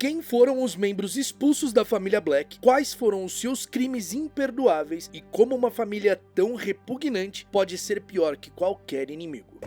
Quem foram os membros expulsos da família Black, quais foram os seus crimes imperdoáveis e como uma família tão repugnante pode ser pior que qualquer inimigo.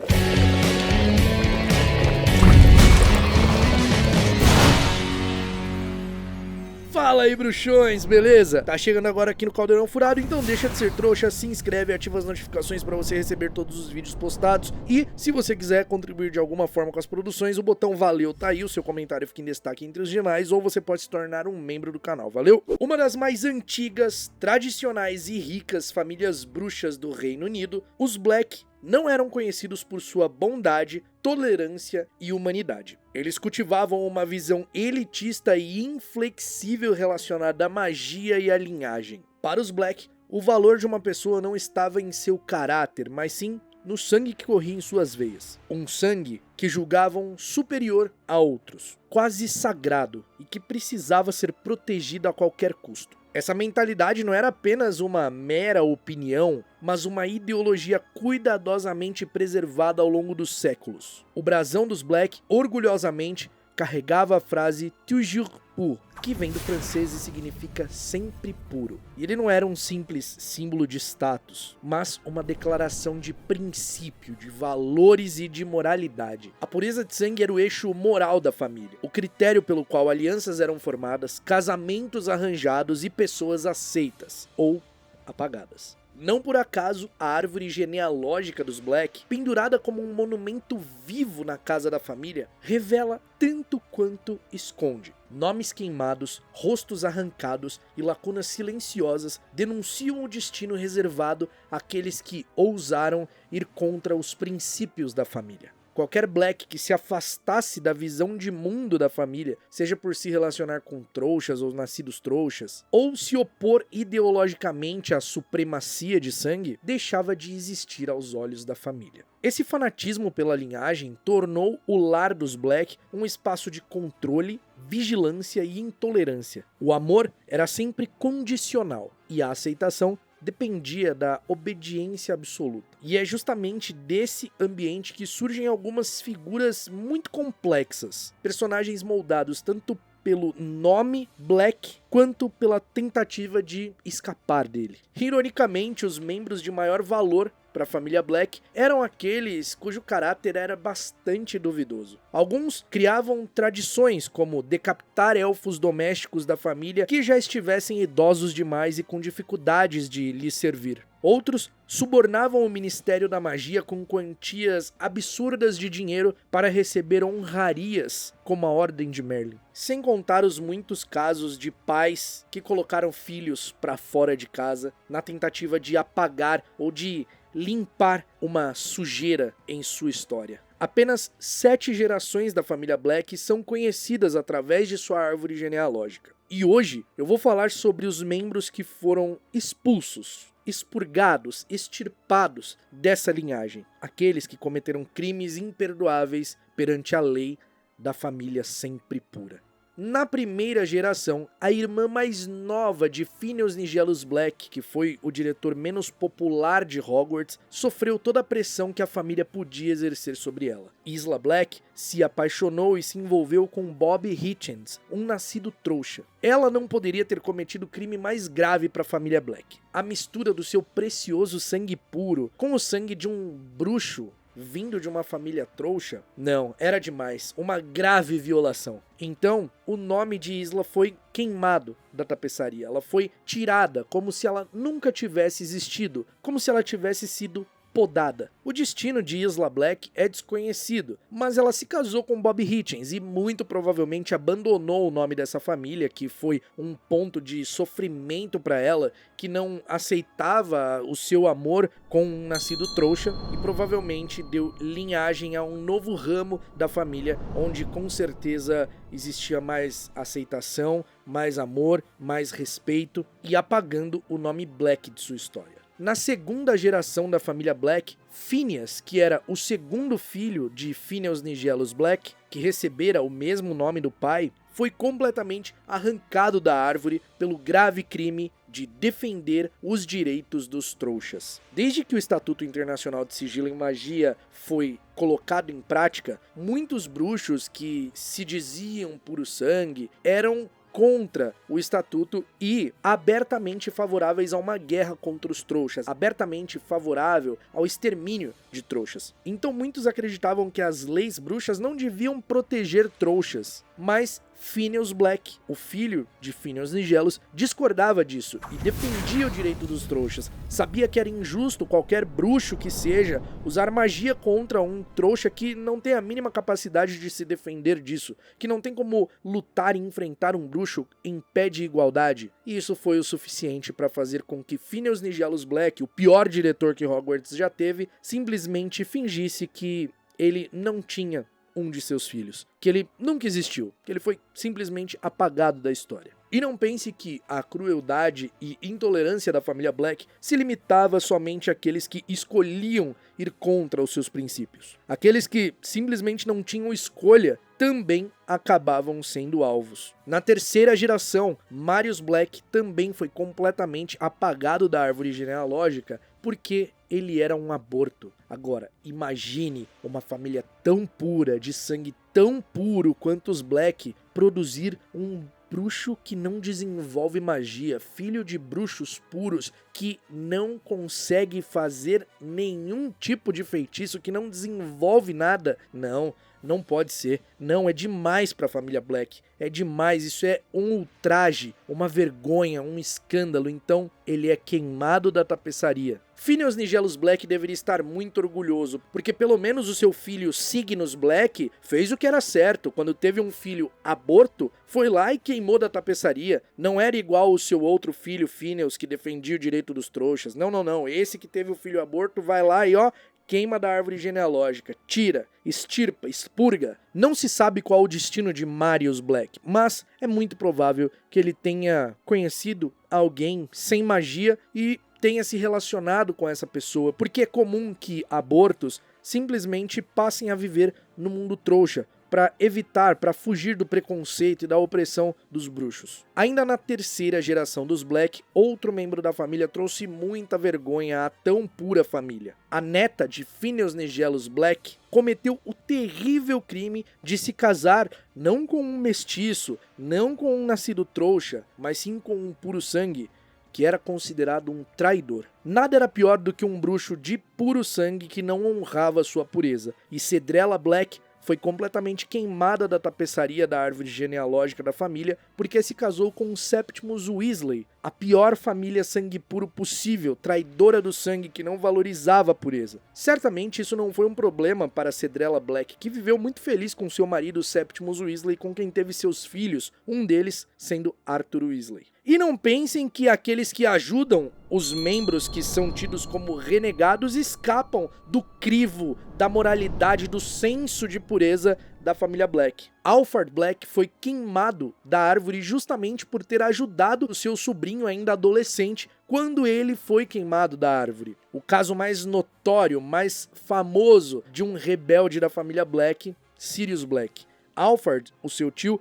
Fala aí, bruxões, beleza? Tá chegando agora aqui no Caldeirão Furado, então deixa de ser trouxa, se inscreve e ativa as notificações pra você receber todos os vídeos postados. E se você quiser contribuir de alguma forma com as produções, o botão valeu tá aí, o seu comentário fica em destaque entre os demais, ou você pode se tornar um membro do canal, valeu? Uma das mais antigas, tradicionais e ricas famílias bruxas do Reino Unido, os Black não eram conhecidos por sua bondade, tolerância e humanidade. Eles cultivavam uma visão elitista e inflexível relacionada à magia e à linhagem. Para os Black, o valor de uma pessoa não estava em seu caráter, mas sim no sangue que corria em suas veias. Um sangue que julgavam superior a outros, quase sagrado e que precisava ser protegido a qualquer custo. Essa mentalidade não era apenas uma mera opinião, mas uma ideologia cuidadosamente preservada ao longo dos séculos. O brasão dos Black, orgulhosamente, carregava a frase toujours pur, que vem do francês e significa sempre puro. E ele não era um simples símbolo de status, mas uma declaração de princípio, de valores e de moralidade. A pureza de sangue era o eixo moral da família, o critério pelo qual alianças eram formadas, casamentos arranjados e pessoas aceitas ou apagadas. Não por acaso, a árvore genealógica dos Black, pendurada como um monumento vivo na casa da família, revela tanto quanto esconde. Nomes queimados, rostos arrancados e lacunas silenciosas denunciam o destino reservado àqueles que ousaram ir contra os princípios da família. Qualquer Black que se afastasse da visão de mundo da família, seja por se relacionar com trouxas ou nascidos trouxas, ou se opor ideologicamente à supremacia de sangue, deixava de existir aos olhos da família. Esse fanatismo pela linhagem tornou o lar dos Black um espaço de controle, vigilância e intolerância. O amor era sempre condicional e a aceitação dependia da obediência absoluta. E é justamente desse ambiente que surgem algumas figuras muito complexas, personagens moldados tanto pelo nome Black quanto pela tentativa de escapar dele. Ironicamente, os membros de maior valor para a família Black eram aqueles cujo caráter era bastante duvidoso. Alguns criavam tradições como decapitar elfos domésticos da família que já estivessem idosos demais e com dificuldades de lhes servir. Outros subornavam o Ministério da Magia com quantias absurdas de dinheiro para receber honrarias como a Ordem de Merlin. Sem contar os muitos casos de pais que colocaram filhos para fora de casa na tentativa de apagar ou de limpar uma sujeira em sua história. Apenas 7 gerações da família Black são conhecidas através de sua árvore genealógica. E hoje eu vou falar sobre os membros que foram expulsos, expurgados, extirpados dessa linhagem. Aqueles que cometeram crimes imperdoáveis perante a lei da família sempre pura. Na primeira geração, a irmã mais nova de Phineas Nigellus Black, que foi o diretor menos popular de Hogwarts, sofreu toda a pressão que a família podia exercer sobre ela. Isla Black se apaixonou e se envolveu com Bob Hitchens, um nascido trouxa. Ela não poderia ter cometido o crime mais grave para a família Black. A mistura do seu precioso sangue puro com o sangue de um bruxo vindo de uma família trouxa? Não, era demais, uma grave violação. Então, o nome de Isla foi queimado da tapeçaria, ela foi tirada como se ela nunca tivesse existido, como se ela tivesse sido podada. O destino de Isla Black é desconhecido, mas ela se casou com Bob Hitchens e muito provavelmente abandonou o nome dessa família, que foi um ponto de sofrimento para ela, que não aceitava o seu amor com um nascido trouxa, e provavelmente deu linhagem a um novo ramo da família, onde com certeza existia mais aceitação, mais amor, mais respeito, e apagando o nome Black de sua história. Na segunda geração da família Black, Phineas, que era o segundo filho de Phineas Nigellus Black, que recebera o mesmo nome do pai, foi completamente arrancado da árvore pelo grave crime de defender os direitos dos trouxas. Desde que o Estatuto Internacional de Sigilo em Magia foi colocado em prática, muitos bruxos que se diziam puro sangue eram contra o estatuto e abertamente favoráveis a uma guerra contra os trouxas, abertamente favorável ao extermínio de trouxas. Então muitos acreditavam que as leis bruxas não deviam proteger trouxas, mas Phineas Black, o filho de Phineas Nigellus, discordava disso e defendia o direito dos trouxas. Sabia que era injusto qualquer bruxo que seja usar magia contra um trouxa que não tem a mínima capacidade de se defender disso, que não tem como lutar e enfrentar um bruxo em pé de igualdade. E isso foi o suficiente para fazer com que Phineas Nigellus Black, o pior diretor que Hogwarts já teve, simplesmente fingisse que ele não tinha um de seus filhos, que ele nunca existiu, que ele foi simplesmente apagado da história. E não pense que a crueldade e intolerância da família Black se limitava somente àqueles que escolhiam ir contra os seus princípios. Aqueles que simplesmente não tinham escolha também acabavam sendo alvos. Na terceira geração, Marius Black também foi completamente apagado da árvore genealógica porque ele era um aborto. Agora, imagine uma família tão pura, de sangue tão puro quanto os Black, produzir um bruxo que não desenvolve magia, filho de bruxos puros que não consegue fazer nenhum tipo de feitiço, que não desenvolve nada. Não pode ser. Não, é demais pra família Black. É demais, isso é um ultraje, uma vergonha, um escândalo. Então, ele é queimado da tapeçaria. Phineas Nigellus Black deveria estar muito orgulhoso, porque pelo menos o seu filho Cygnus Black fez o que era certo. Quando teve um filho aborto, foi lá e queimou da tapeçaria. Não era igual o seu outro filho, Phineas, que defendia o direito dos trouxas. Não. Esse que teve o filho aborto vai lá e queima da árvore genealógica, tira, extirpa, expurga. Não se sabe qual o destino de Marius Black, mas é muito provável que ele tenha conhecido alguém sem magia e tenha se relacionado com essa pessoa, porque é comum que abortos simplesmente passem a viver no mundo trouxa, para evitar, para fugir do preconceito e da opressão dos bruxos. Ainda na terceira geração dos Black, outro membro da família trouxe muita vergonha à tão pura família. A neta de Phineas Nigellus Black cometeu o terrível crime de se casar não com um mestiço, não com um nascido trouxa, mas sim com um puro sangue, que era considerado um traidor. Nada era pior do que um bruxo de puro sangue que não honrava sua pureza, e Cedrella Black foi completamente queimada da tapeçaria da árvore genealógica da família porque se casou com Septimus Weasley, a pior família sangue puro possível, traidora do sangue que não valorizava a pureza. Certamente isso não foi um problema para Cedrella Black, que viveu muito feliz com seu marido Septimus Weasley, com quem teve seus filhos, um deles sendo Arthur Weasley. E não pensem que aqueles que ajudam os membros que são tidos como renegados escapam do crivo, da moralidade, do senso de pureza da família Black. Alphard Black foi queimado da árvore justamente por ter ajudado o seu sobrinho ainda adolescente quando ele foi queimado da árvore. O caso mais notório, mais famoso de um rebelde da família Black, Sirius Black. Alphard, o seu tio,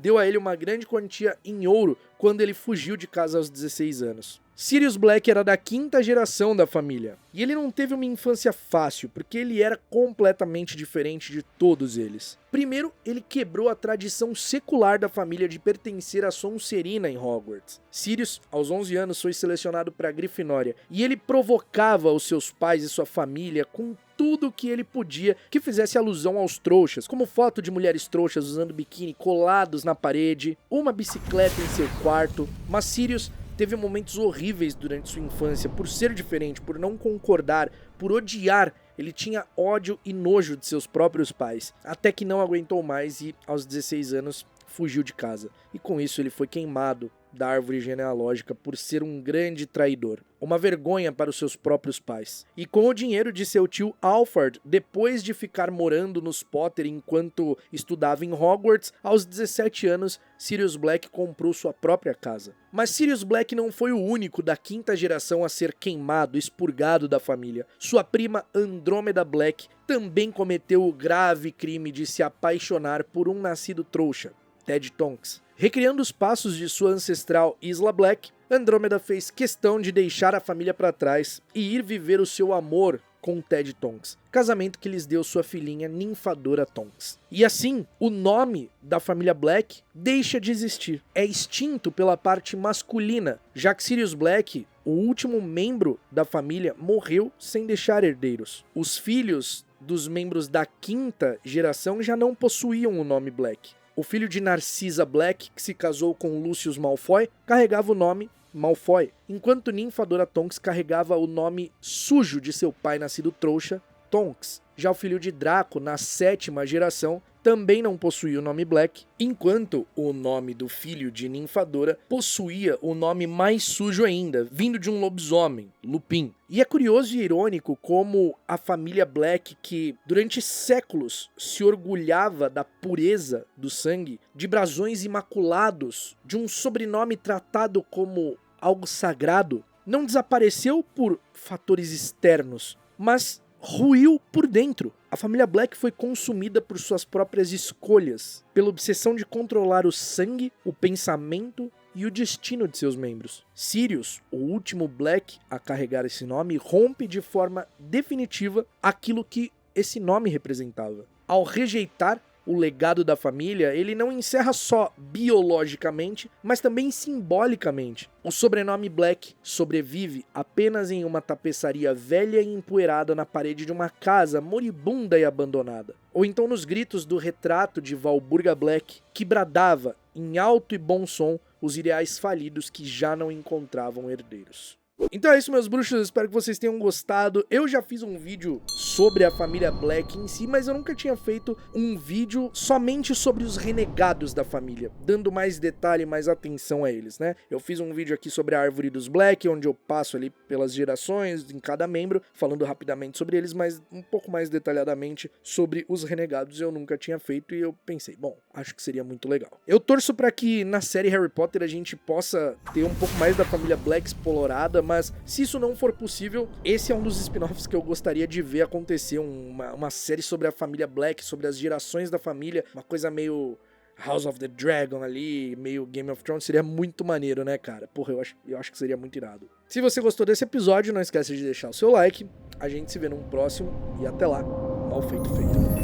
deu a ele uma grande quantia em ouro quando ele fugiu de casa aos 16 anos. Sirius Black era da quinta geração da família, e ele não teve uma infância fácil, porque ele era completamente diferente de todos eles. Primeiro, ele quebrou a tradição secular da família de pertencer à Sonserina em Hogwarts. Sirius, aos 11 anos, foi selecionado para a Grifinória, e ele provocava os seus pais e sua família com tudo que ele podia que fizesse alusão aos trouxas, como foto de mulheres trouxas usando biquíni colados na parede, uma bicicleta em seu quarto. Mas Sirius teve momentos horríveis durante sua infância, por ser diferente, por não concordar, por odiar. Ele tinha ódio e nojo de seus próprios pais, até que não aguentou mais e, aos 16 anos, fugiu de casa. E com isso ele foi queimado da árvore genealógica por ser um grande traidor. Uma vergonha para os seus próprios pais. E com o dinheiro de seu tio Alphard, depois de ficar morando nos Potter enquanto estudava em Hogwarts, aos 17 anos, Sirius Black comprou sua própria casa. Mas Sirius Black não foi o único da quinta geração a ser queimado, expurgado da família. Sua prima Andrômeda Black também cometeu o grave crime de se apaixonar por um nascido trouxa. Ted Tonks. Recriando os passos de sua ancestral Isla Black, Andrômeda fez questão de deixar a família para trás e ir viver o seu amor com Ted Tonks, casamento que lhes deu sua filhinha Ninfadora Tonks. E assim, o nome da família Black deixa de existir. É extinto pela parte masculina, já que Sirius Black, o último membro da família, morreu sem deixar herdeiros. Os filhos dos membros da quinta geração já não possuíam o nome Black. O filho de Narcissa Black, que se casou com Lucius Malfoy, carregava o nome Malfoy, enquanto Ninfadora Tonks carregava o nome sujo de seu pai nascido trouxa, Tonks. Já o filho de Draco, na sétima geração, também não possuía o nome Black, enquanto o nome do filho de Ninfadora possuía o nome mais sujo ainda, vindo de um lobisomem, Lupin. E é curioso e irônico como a família Black, que durante séculos se orgulhava da pureza do sangue, de brasões imaculados, de um sobrenome tratado como algo sagrado, não desapareceu por fatores externos, mas ruiu por dentro. A família Black foi consumida por suas próprias escolhas, pela obsessão de controlar o sangue, o pensamento e o destino de seus membros. Sirius, o último Black a carregar esse nome, rompe de forma definitiva aquilo que esse nome representava. Ao rejeitar o legado da família, ele não encerra só biologicamente, mas também simbolicamente. O sobrenome Black sobrevive apenas em uma tapeçaria velha e empoeirada na parede de uma casa moribunda e abandonada. Ou então nos gritos do retrato de Valburga Black, que bradava, em alto e bom som, os ideais falidos que já não encontravam herdeiros. Então é isso, meus bruxos, espero que vocês tenham gostado. Eu já fiz um vídeo sobre a família Black em si, mas eu nunca tinha feito um vídeo somente sobre os renegados da família, dando mais detalhe, mais atenção a eles, né? Eu fiz um vídeo aqui sobre a árvore dos Black, onde eu passo ali pelas gerações em cada membro, falando rapidamente sobre eles, mas um pouco mais detalhadamente sobre os renegados eu nunca tinha feito e eu pensei, bom, acho que seria muito legal. Eu torço para que na série Harry Potter a gente possa ter um pouco mais da família Black explorada, mas se isso não for possível, esse é um dos spin-offs que eu gostaria de ver acontecer, uma série sobre a família Black, sobre as gerações da família, uma coisa meio House of the Dragon ali, meio Game of Thrones, seria muito maneiro, né, cara? Porra, eu acho que seria muito irado. Se você gostou desse episódio, não esquece de deixar o seu like, a gente se vê num próximo e até lá, mal feito feito.